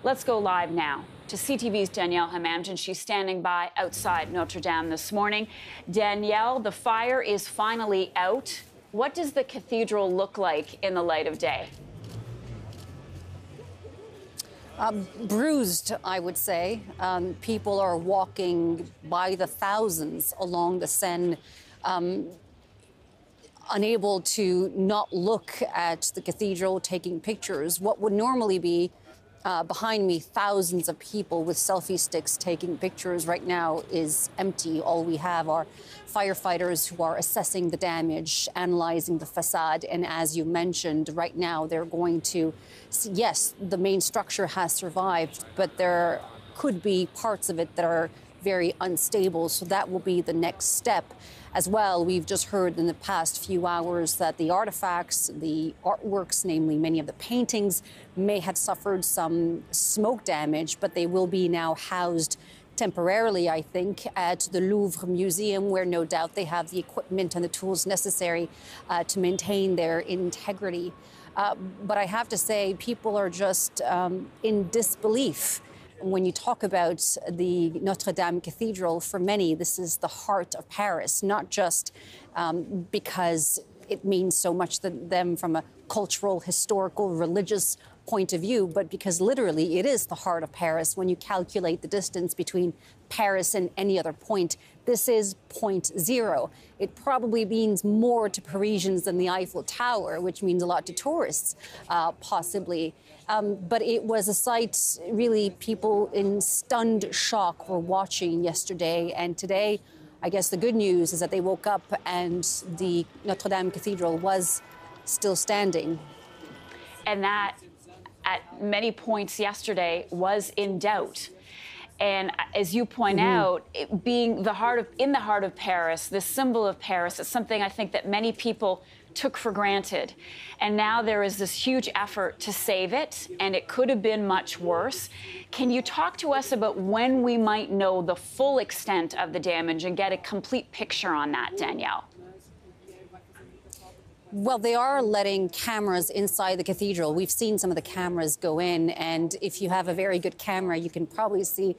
Let's go live now to CTV's Daniele Hamamdjian. She's standing by outside Notre Dame this morning. Danielle, the fire is finally out. What does the cathedral look like in the light of day? Bruised, I would say. People are walking by the thousands along the Seine, unable to not look at the cathedral, taking pictures. What would normally be behind me, thousands of people with selfie sticks taking pictures, right now is empty. All we have are firefighters who are assessing the damage, analyzing the facade. And as you mentioned, right now they're going to, yes, the main structure has survived, but there could be parts of it that are very unstable. So that will be the next step. As well, we've just heard in the past few hours that the artifacts, the artworks, namely many of the paintings, may have suffered some smoke damage, but they will be now housed temporarily, I think, at the Louvre Museum, where no doubt they have the equipment and the tools necessary to maintain their integrity. But I have to say, people are just in disbelief. When you talk about the Notre Dame Cathedral, for many, this is the heart of Paris, not just because it means so much to them from a cultural, historical, religious point of view, but because literally it is the heart of Paris. When you calculate the distance between Paris and any other point, this is point zero. It probably means more to Parisians than the Eiffel Tower, which means a lot to tourists, possibly. But it was a sight, really, people in stunned shock were watching yesterday. And today, I guess the good news is that they woke up and the Notre Dame Cathedral was still standing. And that, at many points yesterday, was in doubt. And as you point out, it being in the heart of Paris, this symbol of Paris, is something I think that many people took for granted. And now there is this huge effort to save it, and it could have been much worse. Can you talk to us about when we might know the full extent of the damage and get a complete picture on that, Danielle? Well, they are letting cameras inside the cathedral. We've seen some of the cameras go in, and if you have a very good camera, you can probably see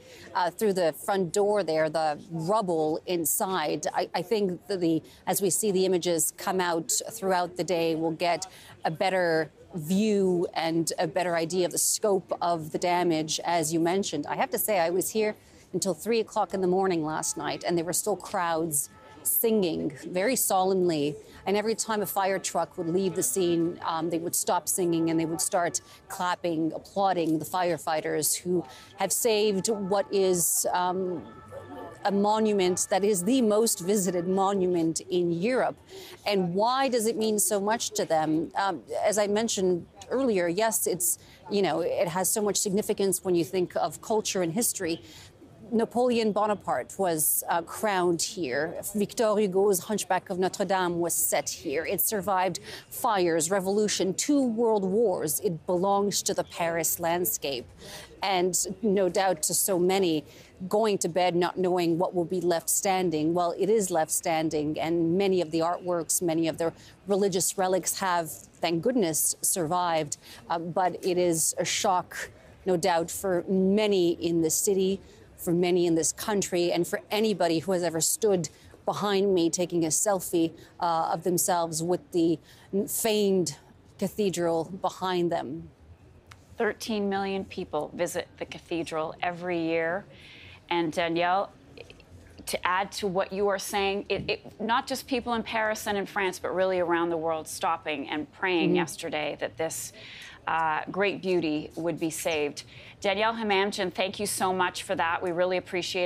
through the front door there the rubble inside. I think that as we see the images come out throughout the day, we'll get a better view and a better idea of the scope of the damage, as you mentioned. I have to say, I was here until 3 o'clock in the morning last night, and there were still crowds singing very solemnly. And every time a fire truck would leave the scene, they would stop singing and they would start clapping, applauding the firefighters who have saved what is a monument that is the most visited monument in Europe. And why does it mean so much to them? As I mentioned earlier, yes, it's, it has so much significance when you think of culture and history. Napoleon Bonaparte was crowned here. Victor Hugo's Hunchback of Notre Dame was set here. It survived fires, revolution, 2 world wars. It belongs to the Paris landscape. And no doubt to so many, going to bed not knowing what will be left standing, well, it is left standing. And many of the artworks, many of the religious relics have, thank goodness, survived. But it is a shock, no doubt, for many in the city, for many in this country, and for anybody who has ever stood behind me taking a selfie of themselves with the famed cathedral behind them. 13 million people visit the cathedral every year. And Danielle, to add to what you are saying, not just people in Paris and in France, but really around the world stopping and praying yesterday that this great beauty would be saved. Daniele Hamamdjian, thank you so much for that. We really appreciate it.